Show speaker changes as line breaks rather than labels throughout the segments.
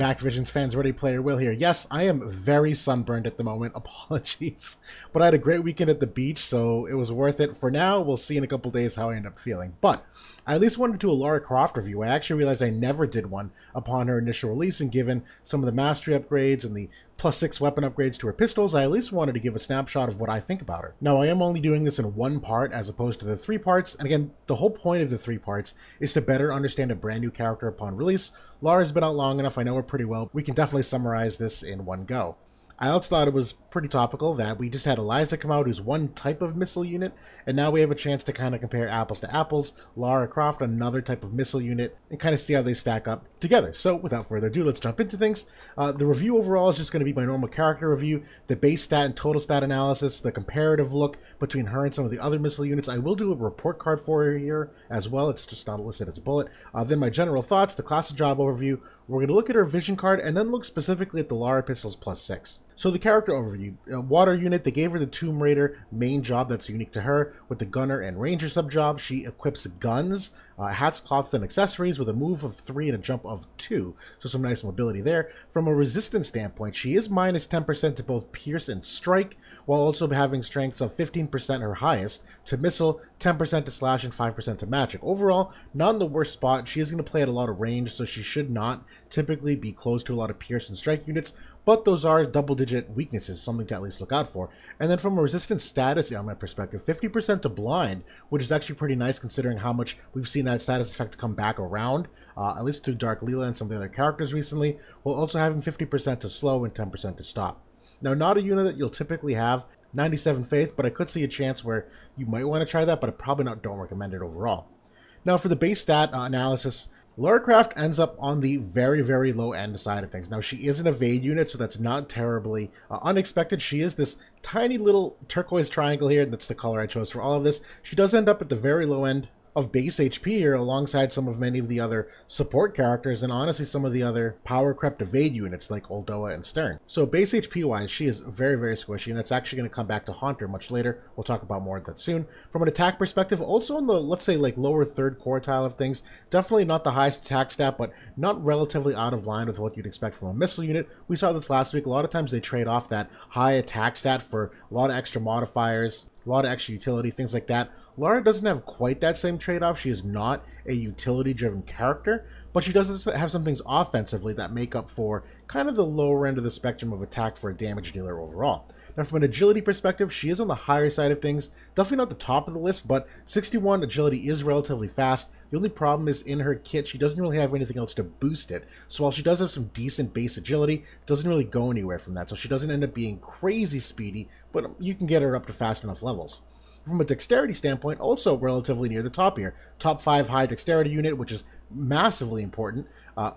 Activision's fans, Ready Player Will here. Yes, I am very sunburned at the moment. Apologies. But I had a great weekend at the beach, so it was worth it. For now, we'll see in a couple days how I end up feeling. But I at least wanted to do a Lara Croft review. I actually realized I never did one upon her initial release, and given some of the mastery upgrades and the +6 weapon upgrades to her pistols, I at least wanted to give a snapshot of what I think about her. Now, I am only doing this in one part as opposed to the 3 parts, and again, the whole point of the 3 parts is to better understand a brand new character upon release. Lara's been out long enough, I know her pretty well. We can definitely summarize this in one go. I also thought it was pretty topical that we just had Eliza come out, who's one type of missile unit, and now we have a chance to kind of compare apples to apples, Lara Croft, another type of missile unit, and kind of see how they stack up together. So without further ado, let's jump into things. The review overall is just going to be my normal character review, the base stat and total stat analysis, the comparative look between her and some of the other missile units. I will do a report card for her here as well, it's just not listed as a bullet. Then my general thoughts, the class of job overview, we're going to look at her vision card, and then look specifically at the Lara Pistols +6. So the character overview, water unit, they gave her the Tomb Raider main job that's unique to her. With the gunner and ranger sub job, she equips guns, hats, cloths, and accessories with a move of 3 and a jump of 2. So some nice mobility there. From a resistance standpoint, she is minus 10% to both pierce and strike, while also having strengths of 15% her highest to missile, 10% to slash, and 5% to magic. Overall, not in the worst spot. She is going to play at a lot of range, so she should not typically be close to a lot of pierce and strike units, but those are double-digit weaknesses, something to at least look out for. And then from a resistance status on my perspective, 50% to blind, which is actually pretty nice considering how much we've seen that status effect come back around, at least through Dark Leela and some of the other characters recently, while also having 50% to slow and 10% to stop. Now, not a unit that you'll typically have 97 faith, but I could see a chance where you might want to try that, but I probably don't recommend it overall. Now, for the base stat analysis, Lara Croft ends up on the very, very low end side of things. Now, she is an evade unit, so that's not terribly unexpected. She is this tiny little turquoise triangle here. That's the color I chose for all of this. She does end up at the very low end of base HP here, alongside some of many of the other support characters, and honestly some of the other power crept evade units like Oldoa and Stern. So base HP wise, she is very, very squishy, and that's actually going to come back to haunt her much later. We'll talk about more of that soon. From an attack perspective, also in the, let's say, like lower third quartile of things, definitely not the highest attack stat, but not relatively out of line with what you'd expect from a missile unit. We saw this last week. A lot of times they trade off that high attack stat for a lot of extra modifiers, a lot of extra utility, things like that. Lara doesn't have quite that same trade-off. She is not a utility-driven character, but she does have some things offensively that make up for kind of the lower end of the spectrum of attack for a damage dealer overall. Now, from an agility perspective, she is on the higher side of things. Definitely not the top of the list, but 61 agility is relatively fast. The only problem is in her kit, she doesn't really have anything else to boost it. So while she does have some decent base agility, it doesn't really go anywhere from that. So she doesn't end up being crazy speedy, but you can get her up to fast enough levels. From a dexterity standpoint, also relatively near the top here. Top 5 high dexterity unit, which is massively important,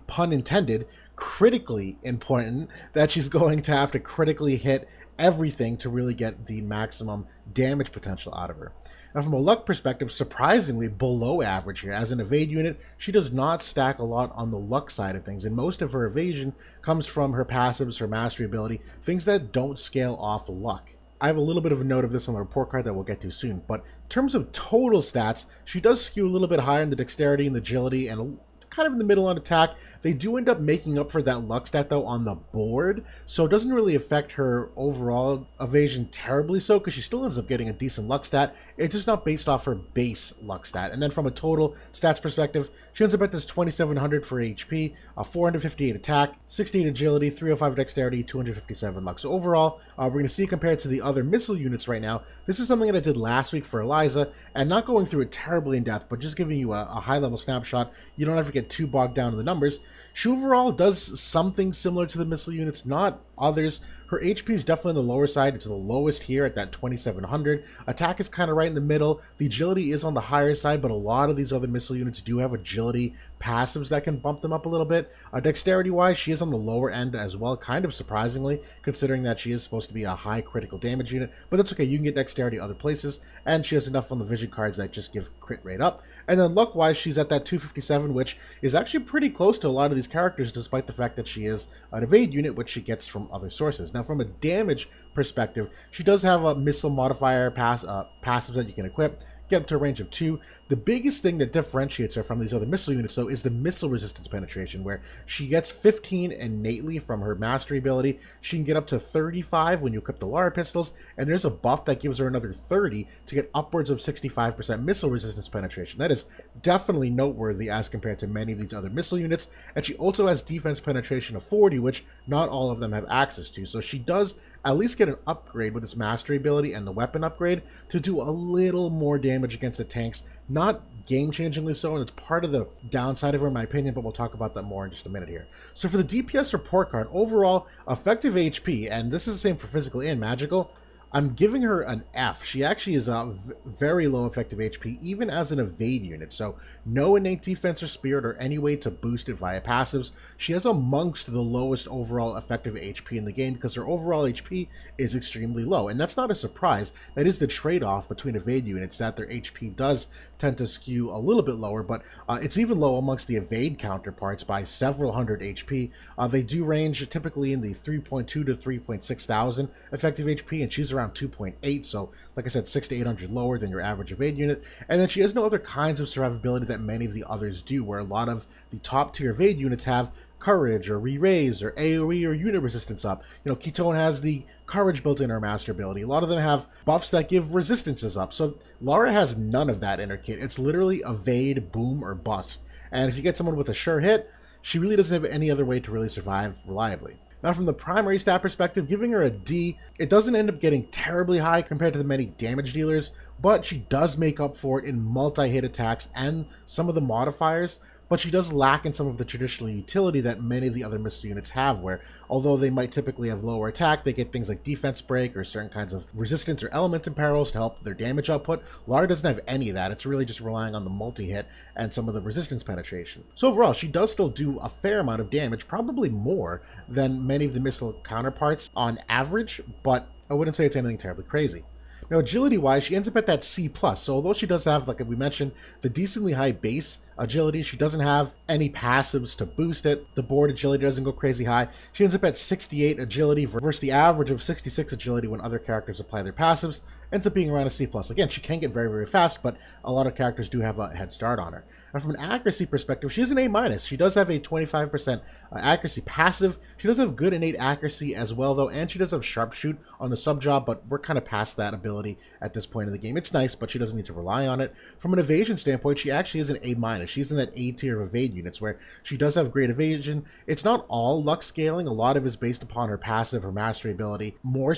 pun intended, critically important, that she's going to have to critically hit everything to really get the maximum damage potential out of her. Now, from a luck perspective, surprisingly below average here. As an evade unit, she does not stack a lot on the luck side of things, and most of her evasion comes from her passives, her mastery ability, things that don't scale off luck. I have a little bit of a note of this on the report card that we'll get to soon, but in terms of total stats, she does skew a little bit higher in the dexterity and the agility and kind of in the middle on attack. They do end up making up for that luck stat though on the board, so it doesn't really affect her overall evasion terribly so, because she still ends up getting a decent luck stat. It's just not based off her base luck stat. And then from a total stats perspective, she ends up at this 2700 for HP, 458 attack, 68 agility, 305 dexterity, 257 luck. So overall, we're going to see compared to the other missile units right now. This is something that I did last week for Eliza, and not going through it terribly in depth, but just giving you a high-level snapshot. You don't have to get too bogged down in the numbers. She overall does something similar to the missile units, not others. Her HP is definitely on the lower side. It's the lowest here at that 2700. Attack is kind of right in the middle. The agility is on the higher side, but a lot of these other missile units do have agility passives that can bump them up a little bit. Dexterity-wise, she is on the lower end as well, kind of surprisingly, considering that she is supposed to be a high critical damage unit. But that's okay. You can get dexterity other places, and she has enough on the vision cards that just give crit rate up. And then luck-wise, she's at that 257, which is actually pretty close to a lot of these characters, despite the fact that she is an evade unit, which she gets from other sources. Now, from a damage perspective, she does have a missile modifier passives that you can equip. get up to a range of 2. The biggest thing that differentiates her from these other missile units, though, is the missile resistance penetration, where she gets 15 innately from her mastery ability. She can get up to 35 when you equip the Lara Pistols, and there's a buff that gives her another 30 to get upwards of 65% missile resistance penetration. That is definitely noteworthy as compared to many of these other missile units, and she also has defense penetration of 40, which not all of them have access to, so she does at least get an upgrade with this mastery ability and the weapon upgrade to do a little more damage against the tanks. Not game-changingly so, and it's part of the downside of her, in my opinion, but we'll talk about that more in just a minute here. So for the DPS report card, overall, effective HP, and this is the same for physical and magical, I'm giving her an F. She actually is a very low effective HP, even as an evade unit. So no innate defense or spirit or any way to boost it via passives. She has amongst the lowest overall effective HP in the game because her overall HP is extremely low. And that's not a surprise. That is the trade-off between evade units, that their HP does tend to skew a little bit lower, but it's even low amongst the evade counterparts by several hundred HP. They do range typically in the 3.2 to 3.6 thousand effective HP, and she's around 2.8, so like I said, 600 to 800 lower than your average evade unit. And then she has no other kinds of survivability that many of the others do, where a lot of the top tier evade units have courage or re-raise or AoE or unit resistance up. You know, Ketone has the courage built in her master ability. A lot of them have buffs that give resistances up. So Lara has none of that in her kit. It's literally evade, boom, or bust. And if you get someone with a sure hit, she really doesn't have any other way to really survive reliably. Now, from the primary stat perspective, giving her a D, it doesn't end up getting terribly high compared to the many damage dealers, but she does make up for it in multi-hit attacks and some of the modifiers, but she does lack in some of the traditional utility that many of the other missile units have, where although they might typically have lower attack, they get things like defense break or certain kinds of resistance or element imperils to help their damage output. Lara doesn't have any of that. It's really just relying on the multi-hit and some of the resistance penetration. So overall, she does still do a fair amount of damage, probably more than many of the missile counterparts on average, but I wouldn't say it's anything terribly crazy. Now, agility-wise, she ends up at that C+. So although she does have, like we mentioned, the decently high base agility, she doesn't have any passives to boost it. The board agility doesn't go crazy high. She ends up at 68 agility versus the average of 66 agility when other characters apply their passives. Ends up being around a C+. Again, she can get very, very fast, but a lot of characters do have a head start on her. And from an accuracy perspective, she is an A-. She does have a 25% accuracy passive. She does have good innate accuracy as well, though, and she does have sharpshoot on the sub-job, but we're kind of past that ability at this point in the game. It's nice, but she doesn't need to rely on it. From an evasion standpoint, she actually is an A-. She's in that A tier of evade units, where she does have great evasion. It's not all luck scaling. A lot of it is based upon her passive, her mastery ability, more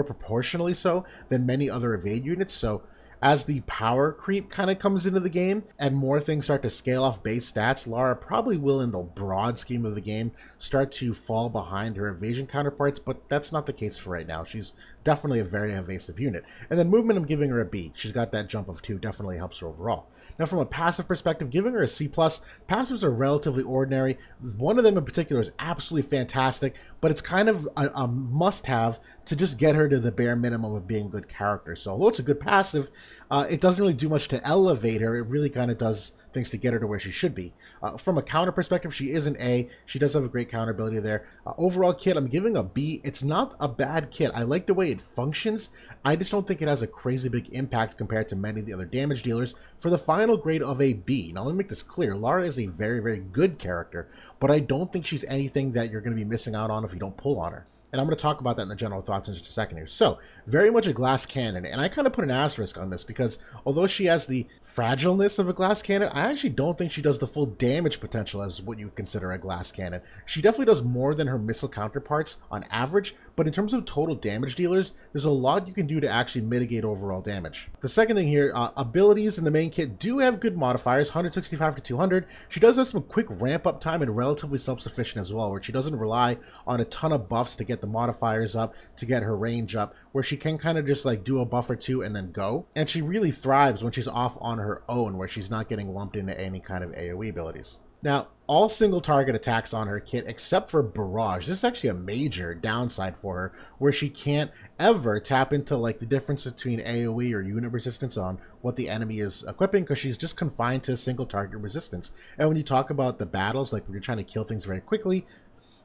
proportionally so than many other evade units. So as the power creep kind of comes into the game and more things start to scale off base stats, Lara probably will, in the broad scheme of the game, start to fall behind her evasion counterparts, but that's not the case for right now. She's definitely a very evasive unit. And then movement, I'm giving her a B. She's got that jump of 2, definitely helps her overall. Now, from a passive perspective, giving her a C+. Passives are relatively ordinary. One of them in particular is absolutely fantastic, but it's kind of a must-have to just get her to the bare minimum of being a good character. So although it's a good passive, it doesn't really do much to elevate her. It really kind of does things to get her to where she should be. From a counter perspective, she is an A. She does have a great counter ability there. Overall kit, I'm giving a B. It's not a bad kit. I like the way it functions. I just don't think it has a crazy big impact compared to many of the other damage dealers for the final grade of a B. Now, let me make this clear. Lara is a very, very good character, but I don't think she's anything that you're going to be missing out on if you don't pull on her. And I'm going to talk about that in the general thoughts in just a second here. So, very much a glass cannon. And I kind of put an asterisk on this because although she has the fragileness of a glass cannon, I actually don't think she does the full damage potential as what you would consider a glass cannon. She definitely does more than her missile counterparts on average, but in terms of total damage dealers, there's a lot you can do to actually mitigate overall damage. The second thing here, abilities in the main kit do have good modifiers, 165 to 200. She does have some quick ramp up time and relatively self-sufficient as well, where she doesn't rely on a ton of buffs to get the modifiers up, to get her range up, where she can kind of just like do a buff or two and then go. And she really thrives when she's off on her own, where she's not getting lumped into any kind of AoE abilities. Now, all single target attacks on her kit except for Barrage. This is actually a major downside for her, where she can't ever tap into like the difference between AoE or unit resistance on what the enemy is equipping, because she's just confined to single target resistance. And when you talk about the battles, like when you're trying to kill things very quickly,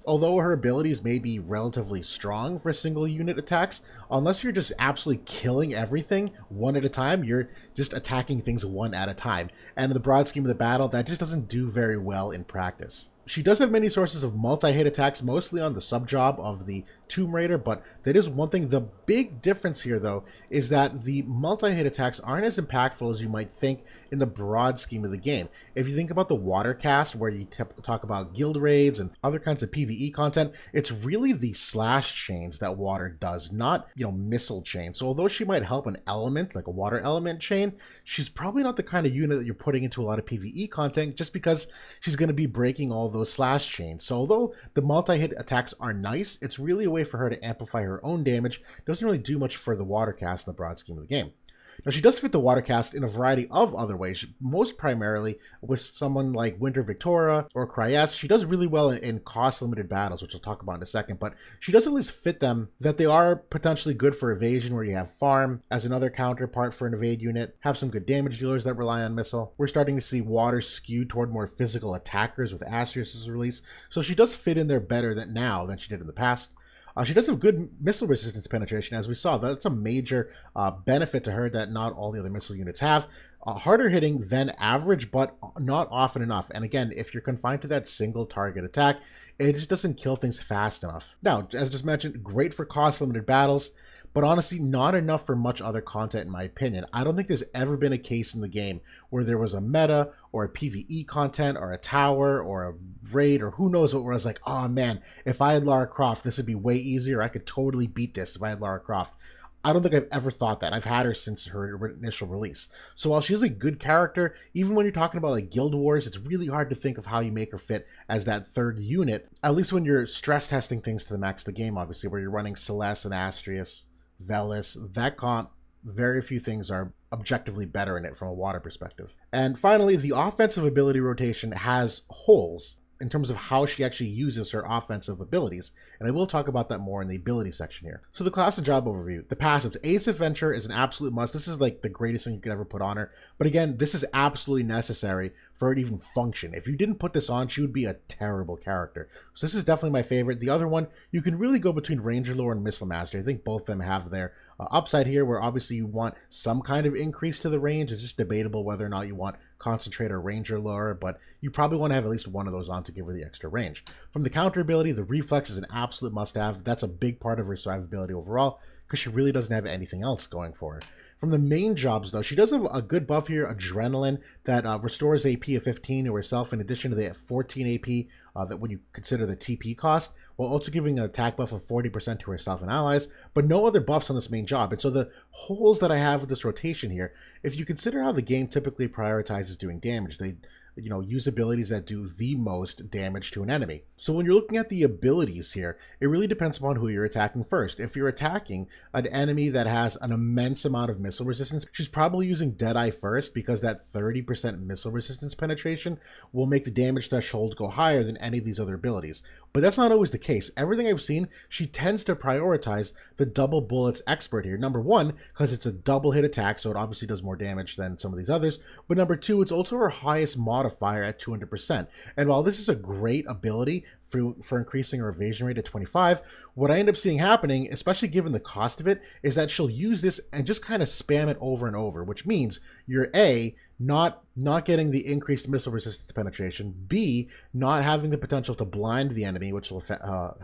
Although her abilities may be relatively strong for single unit attacks, unless you're just absolutely killing everything one at a time, you're just attacking things one at a time. And in the broad scheme of the battle, that just doesn't do very well in practice. She does have many sources of multi-hit attacks, mostly on the sub-job of the Tomb Raider, but that is one thing. The big difference here, though, is that the multi-hit attacks aren't as impactful as you might think in the broad scheme of the game. If you think about the water cast, where you talk about guild raids and other kinds of PvE content, it's really the slash chains that water does, not, missile chains. So although she might help an element, like a water element chain, she's probably not the kind of unit that you're putting into a lot of PvE content, just because she's going to be breaking all those slash chains. So although the multi-hit attacks are nice, it's really a way for her to amplify her own damage. It doesn't really do much for the water cast in the broad scheme of the game. Now, she does fit the water cast in a variety of other ways, most primarily with someone like Winter Victoria or Kryes. She does really well in cost-limited battles, which I'll talk about in a second, but she does at least fit them, that they are potentially good for evasion, where you have farm as another counterpart for an evade unit, have some good damage dealers that rely on missile. We're starting to see water skewed toward more physical attackers with Asterisk's release, so she does fit in there better now than she did in the past. She does have good missile resistance penetration, as we saw. That's a major benefit to her that not all the other missile units have. Harder hitting than average, but not often enough. And again, if you're confined to that single target attack, it just doesn't kill things fast enough. Now, as just mentioned, great for cost-limited battles, but honestly, not enough for much other content in my opinion. I don't think there's ever been a case in the game where there was a meta or a PvE content or a tower or a raid or who knows what, where I was like, oh man, if I had Lara Croft, this would be way easier. I could totally beat this if I had Lara Croft. I don't think I've ever thought that. I've had her since her initial release. So while she's a good character, even when you're talking about like Guild Wars, it's really hard to think of how you make her fit as that third unit, at least when you're stress testing things to the max of the game, obviously, where you're running Celeste and Astrius, Velis, that comp, very few things are objectively better in it from a water perspective. And finally, the offensive ability rotation has holes in terms of how she actually uses her offensive abilities, and I will talk about that more in the ability section here. So the class and job overview. The passives. Ace Adventure is an absolute must. This is like the greatest thing you could ever put on her, but again, this is absolutely necessary for her to even function. If you didn't put this on, she would be a terrible character. So this is definitely my favorite. The other one, you can really go between Ranger Lore and Missile Master. I think both of them have their upside here, where obviously you want some kind of increase to the range. It's just debatable whether or not you want Concentrate or Ranger Lore, but you probably want to have at least one of those on to give her the extra range. From the counter ability, the Reflex is an absolute must-have. That's a big part of her survivability overall, because she really doesn't have anything else going for her. From the main jobs, though, she does have a good buff here, Adrenaline, that restores AP of 15 to herself, in addition to the 14 AP that when you consider the TP cost, while also giving an attack buff of 40% to herself and allies, but no other buffs on this main job. And so the holes that I have with this rotation here, if you consider how the game typically prioritizes doing damage, they use abilities that do the most damage to an enemy. So when you're looking at the abilities here, it really depends upon who you're attacking first. If you're attacking an enemy that has an immense amount of missile resistance, she's probably using Deadeye first, because that 30% missile resistance penetration will make the damage threshold go higher than any of these other abilities. But that's not always the case. Everything I've seen, she tends to prioritize the double bullets expert here. Number one, because it's a double hit attack, so it obviously does more damage than some of these others. But number two, it's also her highest modifier at 200%. And while this is a great ability for increasing her evasion rate at 25, what I end up seeing happening, especially given the cost of it, is that she'll use this and just kind of spam it over and over, which means you're A, not getting the increased missile resistance penetration, B, not having the potential to blind the enemy, which will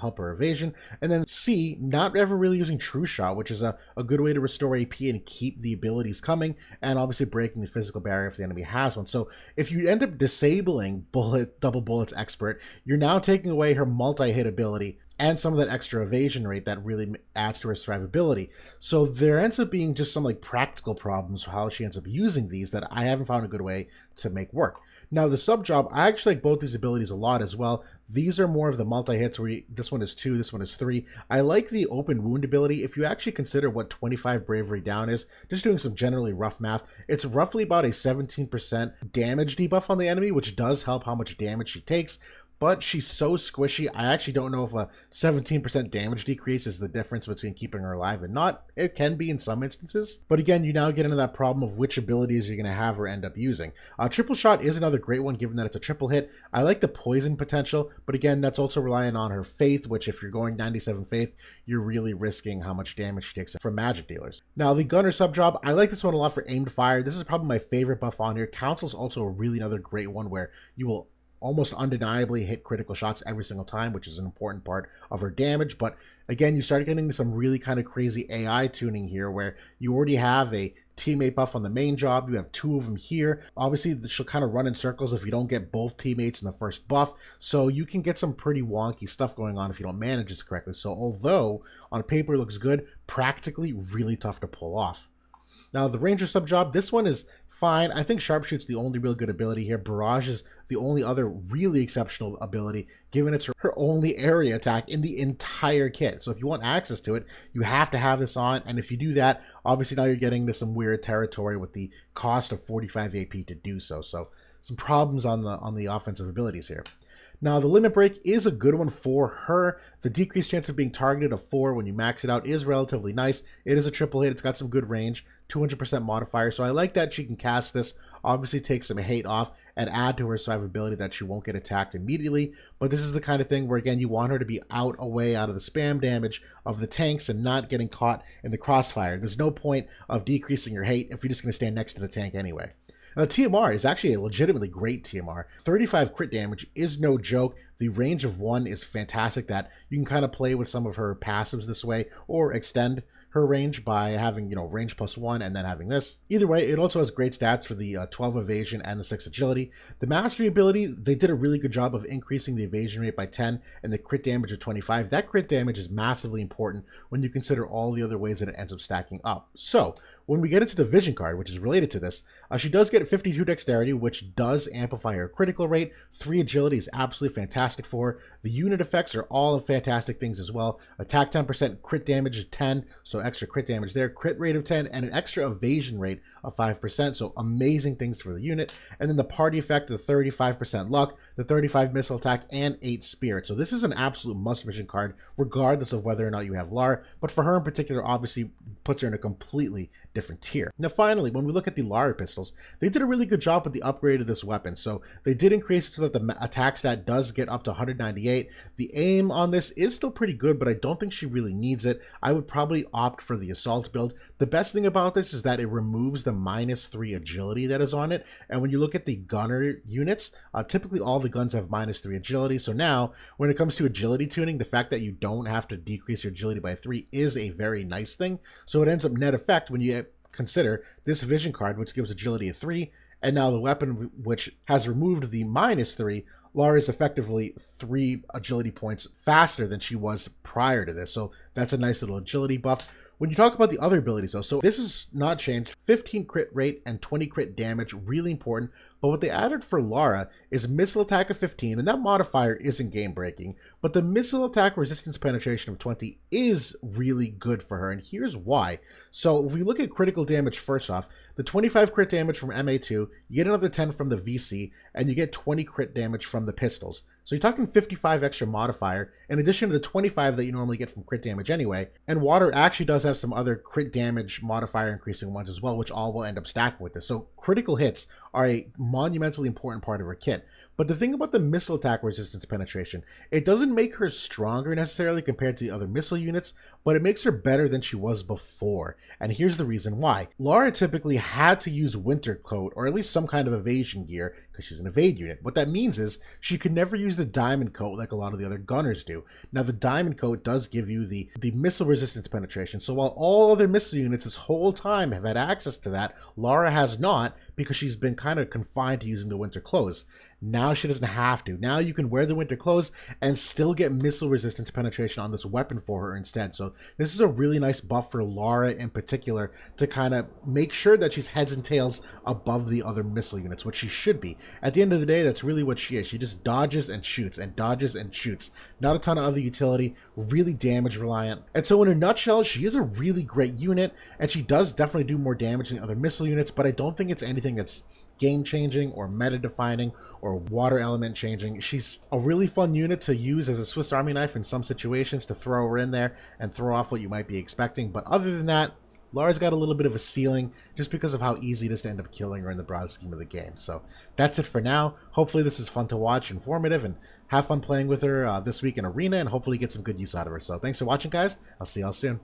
help her evasion, and then C, not ever really using True Shot, which is a good way to restore AP and keep the abilities coming, and obviously breaking the physical barrier if the enemy has one. So if you end up disabling double bullets expert, you're now taking away her multi-hit ability and some of that extra evasion rate that really adds to her survivability. So there ends up being just some like practical problems for how she ends up using these that I haven't found a good way to make work. Now the sub job, I actually like both these abilities a lot as well. These are more of the multi-hits where this one is 2, this one is 3. I like the open wound ability. If you actually consider what 25 bravery down is, just doing some generally rough math, it's roughly about a 17% damage debuff on the enemy, which does help how much damage she takes. but she's so squishy. I actually don't know if a 17% damage decrease is the difference between keeping her alive and not. It can be in some instances, but again, you now get into that problem of which abilities you're going to have or end up using. Triple shot is another great one given that it's a triple hit. I like the poison potential, but again, that's also relying on her faith, which if you're going 97 faith, you're really risking how much damage she takes from magic dealers. Now, the gunner sub job, I like this one a lot for aimed fire. This is probably my favorite buff on here. Council's also really another great one where you will almost undeniably hit critical shots every single time, which is an important part of her damage. But again, you start getting some really kind of crazy AI tuning here where you already have a teammate buff on the main job. You have 2 of them here. Obviously, she'll kind of run in circles if you don't get both teammates in the first buff. So you can get some pretty wonky stuff going on if you don't manage this correctly. So although on paper it looks good, practically really tough to pull off. Now, the Ranger sub job, this one is fine. I think Sharpshoot's the only real good ability here. Barrage is the only other really exceptional ability, given it's her only area attack in the entire kit. So if you want access to it, you have to have this on. And if you do that, obviously now you're getting into some weird territory with the cost of 45 AP to do so. So some problems on the offensive abilities here. Now, the limit break is a good one for her. The decreased chance of being targeted of 4 when you max it out is relatively nice. It is a triple hit. It's got some good range, 200% modifier. So I like that she can cast this, obviously take some hate off, and add to her survivability that she won't get attacked immediately. But this is the kind of thing where, again, you want her to be out of the spam damage of the tanks and not getting caught in the crossfire. There's no point of decreasing your hate if you're just going to stand next to the tank anyway. Now, TMR is actually a legitimately great TMR. 35 crit damage is no joke. The range of 1 is fantastic, that you can kind of play with some of her passives this way or extend her range by having, range +1 and then having this. Either way, it also has great stats for the 12 evasion and the 6 agility. The mastery ability, they did a really good job of increasing the evasion rate by 10 and the crit damage of 25. That crit damage is massively important when you consider all the other ways that it ends up stacking up. So when we get into the vision card, which is related to this, she does get 52 dexterity, which does amplify her critical rate. 3 agility is absolutely fantastic for her. The unit effects are all fantastic things as well. Attack 10%, crit damage is 10, so extra crit damage there. Crit rate of 10, and an extra evasion rate of 5%, so amazing things for the unit. And then the party effect, the 35% luck, the 35 missile attack, and 8 spirit. So this is an absolute must vision card, regardless of whether or not you have Lara. But for her in particular, obviously puts her in a completely different tier. Now finally, when we look at the Lara Pistols, they did a really good job with the upgrade of this weapon. So they did increase it so that the attack stat does get up to 198. The aim on this is still pretty good, but I don't think she really needs it. I would probably opt for the assault build. The best thing about this is that it removes the -3 agility that is on it. And when you look at the gunner units, typically all the guns have -3 agility. So now when it comes to agility tuning, the fact that you don't have to decrease your agility by 3 is a very nice thing. So it ends up net effect when you consider this vision card, which gives agility of 3, and now the weapon, which has removed the -3, Lara is effectively 3 agility points faster than she was prior to this. So that's a nice little agility buff. When you talk about the other abilities though, so this is not changed. 15 crit rate and 20 crit damage, really important. But what they added for Lara is missile attack of 15, and that modifier isn't game breaking, but the missile attack resistance penetration of 20 is really good for her, and here's why. So if we look at critical damage first off, the 25 crit damage from MA2, you get another 10 from the VC, and you get 20 crit damage from the pistols. So you're talking 55 extra modifier, in addition to the 25 that you normally get from crit damage anyway. And water actually does have some other crit damage modifier increasing ones as well, which all will end up stacking with this. So critical hits are a monumentally important part of her kit. But the thing about the missile attack resistance penetration, it doesn't make her stronger necessarily compared to the other missile units, but it makes her better than she was before. And here's the reason why. Lara typically had to use winter coat, or at least some kind of evasion gear, because she's an evade unit. What that means is she could never use the diamond coat like a lot of the other gunners do. Now the diamond coat does give you the missile resistance penetration, so while all other missile units this whole time have had access to that, Lara has not, because she's been kind of confined to using the winter clothes. Now she doesn't have to. Now you can wear the winter clothes and still get missile resistance penetration on this weapon for her instead. So this is a really nice buff for Lara in particular to kind of make sure that she's heads and tails above the other missile units, which she should be. At the end of the day, that's really what she is. She just dodges and shoots and dodges and shoots. Not a ton of other utility, really damage reliant. And so in a nutshell, she is a really great unit, and she does definitely do more damage than other missile units, but I don't think it's anything anything that's game-changing or meta-defining or water element changing. She's a really fun unit to use as a Swiss Army knife in some situations to throw her in there and throw off what you might be expecting. But other than that, Lara's got a little bit of a ceiling just because of how easy it is to end up killing her in the broad scheme of the game. So that's it for now. Hopefully this is fun to watch, informative, and have fun playing with her this week in Arena, and hopefully get some good use out of her. So thanks for watching, guys. I'll see y'all soon.